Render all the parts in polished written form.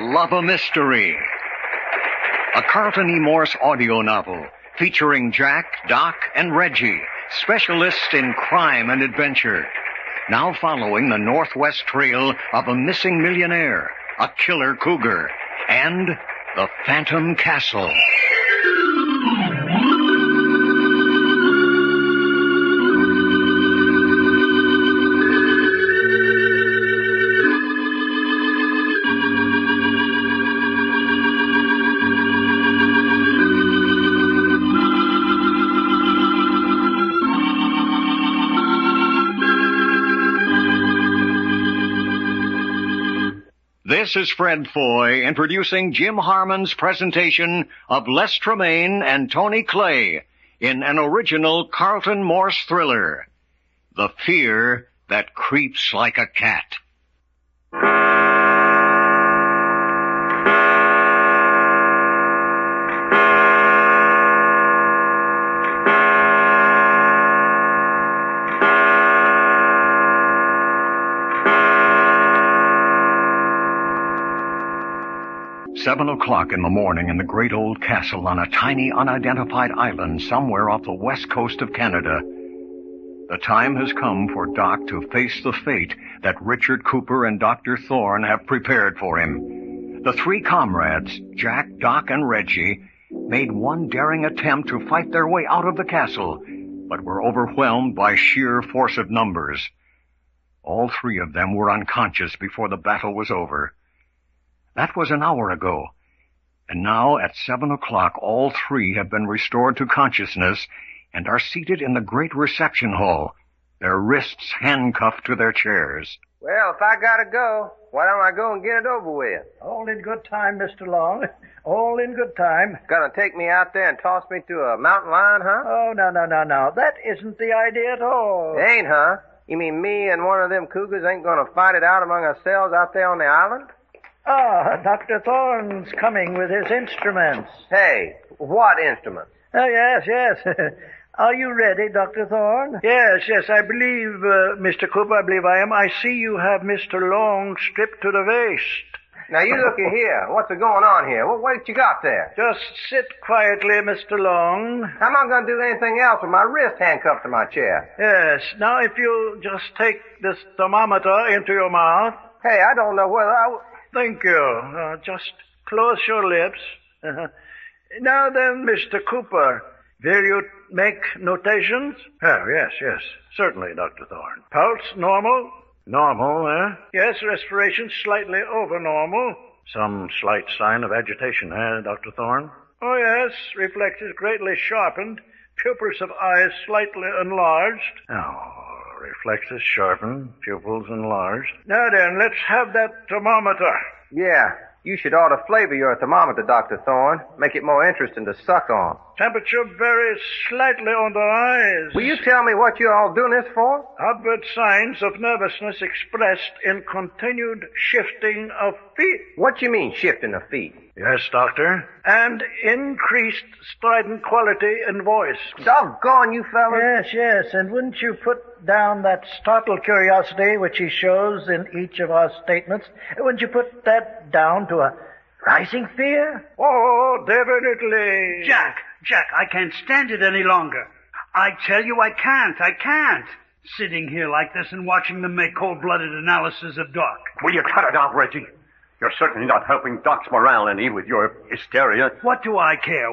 Love a Mystery. A Carlton E. Morse audio novel featuring Jack, Doc, and Reggie, specialists in crime and adventure. Now following the northwest trail of a missing millionaire, a killer cougar, and the Phantom Castle. This is Fred Foy introducing Jim Harmon's presentation of Les Tremaine and Tony Clay in an original Carlton Morse thriller, The Fear That Creeps Like a Cat. 7 o'clock in the morning in the great old castle on a tiny unidentified island somewhere off the west coast of Canada. The time has come for Doc to face the fate that Richard Cooper and Dr. Thorne have prepared for him. The three comrades, Jack, Doc, and Reggie, made one daring attempt to fight their way out of the castle, but were overwhelmed by sheer force of numbers. All three of them were unconscious before the battle was over. That was an hour ago, and now at 7 o'clock all three have been restored to consciousness and are seated in the great reception hall, their wrists handcuffed to their chairs. Well, if I gotta go, why don't I go and get it over with? All in good time, Mr. Long. All in good time. Gonna take me out there and toss me to a mountain lion, huh? Oh, no. That isn't the idea at all. It ain't, huh? You mean me and one of them cougars ain't gonna fight it out among ourselves out there on the island? Ah, Dr. Thorne's coming with his instruments. Hey, what instruments? Oh, yes. Are you ready, Dr. Thorne? Yes, I believe, Mr. Cooper, I believe I am. I see you have Mr. Long stripped to the waist. Now, you looky here. What's going on here? What weight you got there? Just sit quietly, Mr. Long. How am I going to do anything else with my wrist handcuffed to my chair? Yes. Now, if you'll just take this thermometer into your mouth. Hey, I don't know whether I... Thank you. Just close your lips. Now then, Mr. Cooper, will you make notations? Oh, yes. Certainly, Dr. Thorne. Pulse normal? Normal, eh? Yes, respiration slightly over normal. Some slight sign of agitation, Dr. Thorne? Oh, yes. Reflexes greatly sharpened. Pupils of eyes slightly enlarged. Oh, reflexes sharpened, pupils enlarged. Now then, let's have that thermometer. Yeah, you should ought to flavor your thermometer, Dr. Thorne. Make it more interesting to suck on. Temperature varies slightly on the rise. Will you tell me what you're all doing this for? Outward signs of nervousness expressed in continued shifting of feet. What you mean, shifting of feet? Yes, Doctor. And increased strident quality in voice. Doggone you fellas. Yes. And wouldn't you put down that startled curiosity which he shows in each of our statements? Wouldn't you put that down to a rising fear? Oh, definitely. Jack, I can't stand it any longer. I tell you I can't. Sitting here like this and watching them make cold-blooded analysis of Doc. Will you cut it out, Reggie? You're certainly not helping Doc's morale any with your hysteria. What do I care?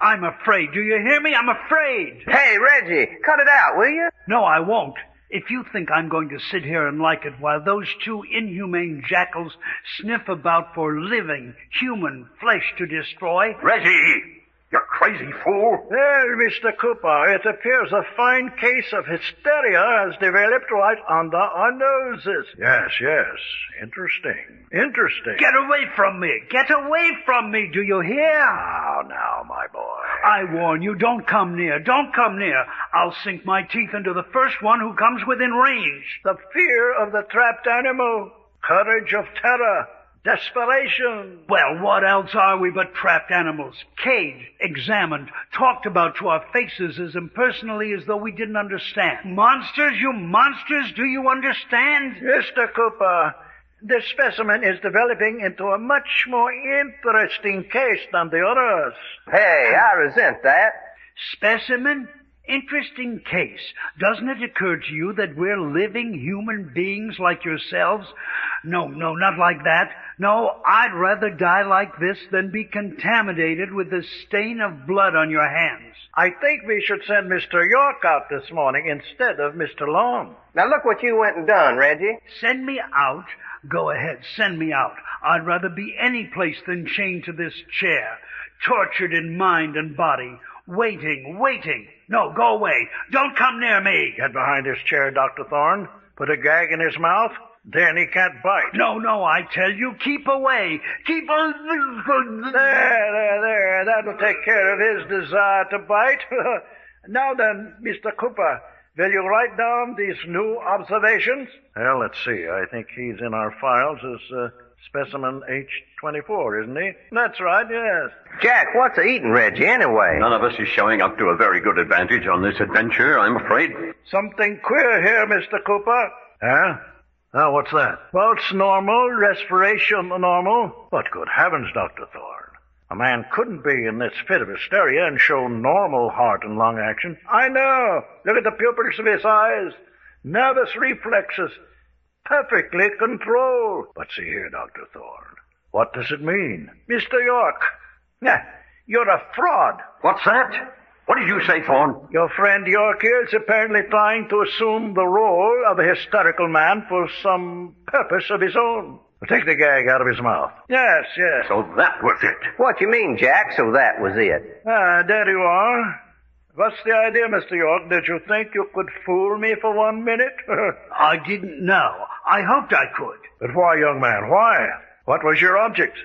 I'm afraid. Do you hear me? I'm afraid. Hey, Reggie, cut it out, will you? No, I won't. If you think I'm going to sit here and like it while those two inhumane jackals sniff about for living human flesh to destroy... Reggie! You crazy fool! Well, Mr. Cooper, it appears a fine case of hysteria has developed right under our noses. Yes. Interesting. Get away from me, do you hear? Now, my boy. I warn you, don't come near. I'll sink my teeth into the first one who comes within range. The fear of the trapped animal, courage of terror, desperation. Well, what else are we but trapped animals? Caged, examined, talked about to our faces as impersonally as though we didn't understand. Monsters, you monsters, do you understand? Mr. Cooper, This specimen is developing into a much more interesting case than the others. Hey, I resent that. Specimen? Interesting case. Doesn't it occur to you that we're living human beings like yourselves? No, not like that. No, I'd rather die like this than be contaminated with the stain of blood on your hands. I think we should send Mr. York out this morning instead of Mr. Long. Now look what you went and done, Reggie. Send me out? Go ahead, send me out. I'd rather be any place than chained to this chair, tortured in mind and body, waiting. No, go away. Don't come near me. Get behind his chair, Dr. Thorne. Put a gag in his mouth. Then he can't bite. No, I tell you, keep away. Keep There. That'll take care of his desire to bite. Now then, Mr. Cooper, will you write down these new observations? Well, let's see. I think he's in our files as specimen H24, isn't he? That's right, yes. Jack, what's eating Reggie anyway? None of us is showing up to a very good advantage on this adventure, I'm afraid. Something queer here, Mr. Cooper. Huh? Oh, what's that? Pulse normal, respiration normal. But good heavens, Dr. Thorne. A man couldn't be in this fit of hysteria and show normal heart and lung action. I know. Look at the pupils of his eyes. Nervous reflexes. Perfectly controlled. But see here, Dr. Thorne. What does it mean? Mr. York. You're a fraud. What's that? What did you say, Thorne? Your friend York here is apparently trying to assume the role of a hysterical man for some purpose of his own. Take the gag out of his mouth. Yes. So that was it. What you mean, Jack, so that was it? There you are. What's the idea, Mr. York? Did you think you could fool me for 1 minute? I didn't know. I hoped I could. But why, young man, why? What was your object?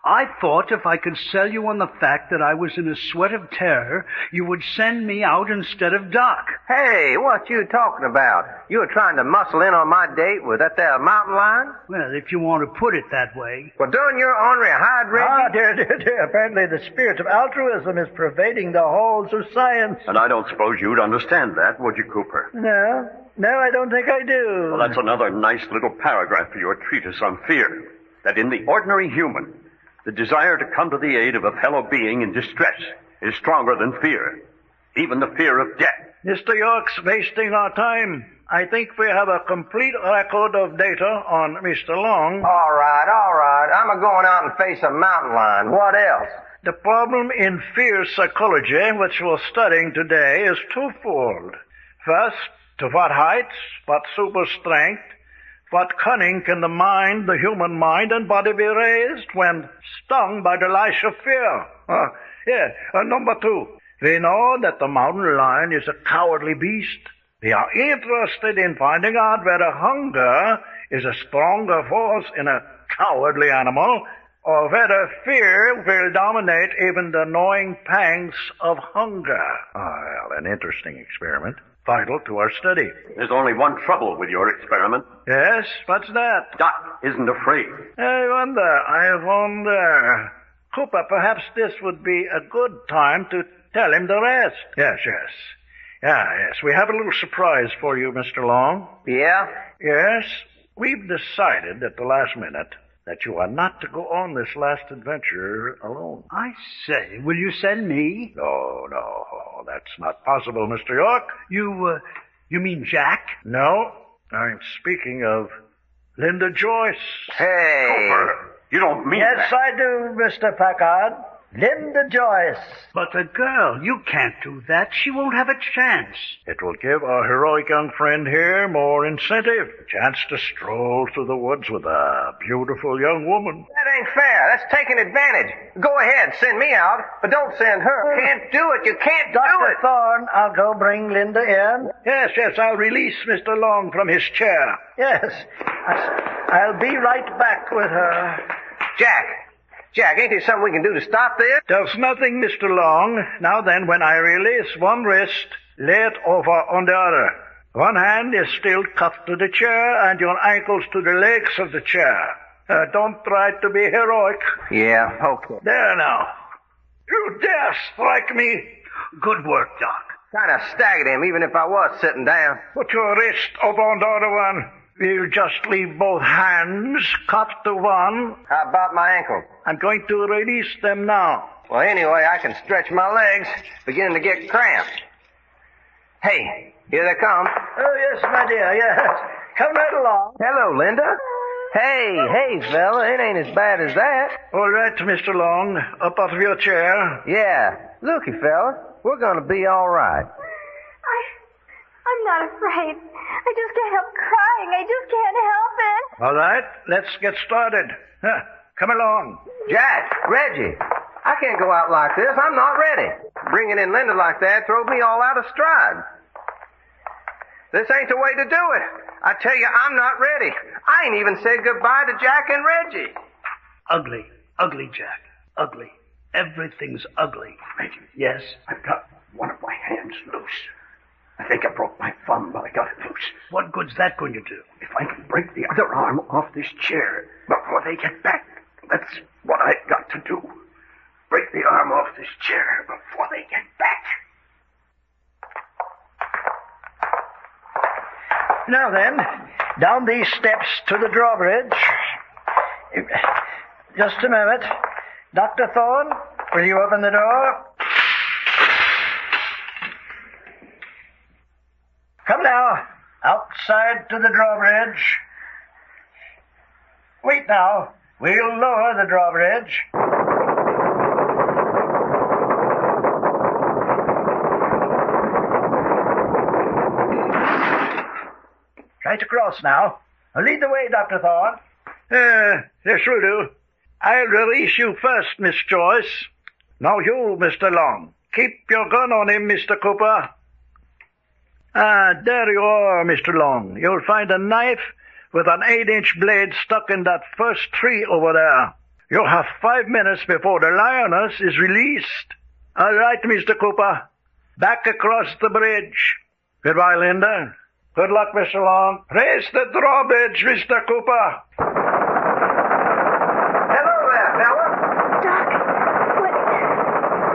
I thought if I could sell you on the fact that I was in a sweat of terror, you would send me out instead of Doc. Hey, what you talking about? You were trying to muscle in on my date with that there mountain lion? Well, if you want to put it that way. Well, darn your ornery hide, Reggie. Dear. Apparently the spirit of altruism is pervading the halls of science. And I don't suppose you'd understand that, would you, Cooper? No, I don't think I do. Well, that's another nice little paragraph for your treatise on fear. That in the ordinary human, the desire to come to the aid of a fellow being in distress is stronger than fear, even the fear of death. Mr. York's wasting our time. I think we have a complete record of data on Mr. Long. All right. I'm going out and face a mountain lion. What else? The problem in fear psychology, which we're studying today, is twofold. First, to what heights, what super strength, what cunning can the human mind and body be raised when stung by the lash of fear? Number two, we know that the mountain lion is a cowardly beast. We are interested in finding out whether hunger is a stronger force in a cowardly animal, or whether fear will dominate even the gnawing pangs of hunger. Well, an interesting experiment. Vital to our study. There's only one trouble with your experiment. Yes? What's that? Doc isn't afraid. I wonder. Cooper, perhaps this would be a good time to tell him the rest. Yes. Yes. We have a little surprise for you, Mr. Long. Yeah? Yes. We've decided at the last minute that you are not to go on this last adventure alone. I say, will you send me? No, that's not possible, Mr. York. You mean Jack? No, I'm speaking of Linda Joyce. Hey! Cooper, you don't mean that. Yes, I do, Mr. Packard. Linda Joyce. But the girl, you can't do that. She won't have a chance. It will give our heroic young friend here more incentive. A chance to stroll through the woods with a beautiful young woman. That ain't fair. That's taking advantage. Go ahead, send me out, but don't send her. Can't do it. You can't do it. Dr. Thorne, I'll go bring Linda in. Yes, I'll release Mr. Long from his chair. Yes, I'll be right back with her. Jack, ain't there something we can do to stop this? There's nothing, Mr. Long. Now then, when I release one wrist, lay it over on the other. One hand is still cuffed to the chair, and your ankles to the legs of the chair. Don't try to be heroic. Yeah, okay. There now. You dare strike me? Good work, Doc. Kind of staggered him, even if I was sitting down. Put your wrist over on the other one. We'll just leave both hands cupped to one. How about my ankle? I'm going to release them now. Well, anyway, I can stretch my legs. Beginning to get cramped. Hey, here they come. Oh, yes, my dear, yes. Come right along. Hello, Linda. Hey, fella, it ain't as bad as that. All right, Mr. Long. Up out of your chair. Yeah, looky, fella, we're gonna be all right. I'm not afraid. I just can't help crying. I just can't help it. All right, let's get started. Come along. Jack, Reggie, I can't go out like this. I'm not ready. Bringing in Linda like that throws me all out of stride. This ain't the way to do it. I tell you, I'm not ready. I ain't even said goodbye to Jack and Reggie. Ugly, Jack. Ugly. Everything's ugly. Reggie. Yes? I've got one of my hands loose. I think I broke my thumb, but I got it loose. What good's that going to do? If I can break the other arm off this chair before they get back, that's what I've got to do. Break the arm off this chair before they get back. Now then, down these steps to the drawbridge. Just a moment. Dr. Thorne, will you open the door? Come now, outside to the drawbridge. Wait now, we'll lower the drawbridge. Right across now. Lead the way, Dr. Thorne. Yes, will do. I'll release you first, Miss Joyce. Now you, Mr. Long. Keep your gun on him, Mr. Cooper. There you are, Mr. Long. You'll find a knife with an 8-inch blade stuck in that first tree over there. You'll have 5 minutes before the lioness is released. All right, Mr. Cooper. Back across the bridge. Goodbye, Linda. Good luck, Mr. Long. Raise the drawbridge, Mr. Cooper. Hello there, fella. Doc,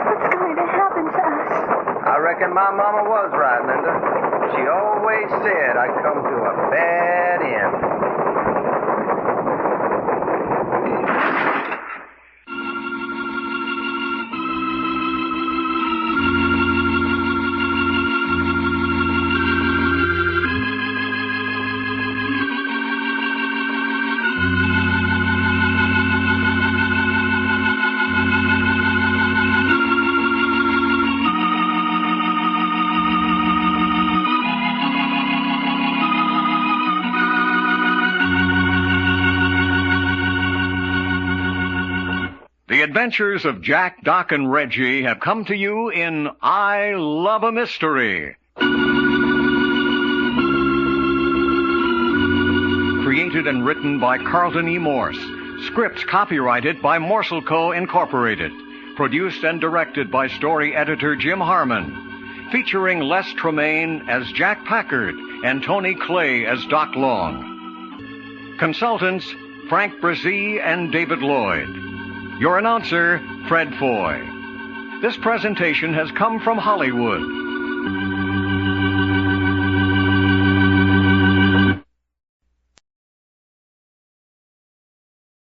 what's going to happen to us? I reckon my mama was right, Linda. She always said I'd come to a bad end. The adventures of Jack, Doc, and Reggie have come to you in I Love a Mystery. Created and written by Carlton E. Morse. Scripts copyrighted by Morse Co. Incorporated. Produced and directed by story editor Jim Harmon. Featuring Les Tremaine as Jack Packard and Tony Clay as Doc Long. Consultants Frank Brzee and David Lloyd. Your announcer, Fred Foy. This presentation has come from Hollywood.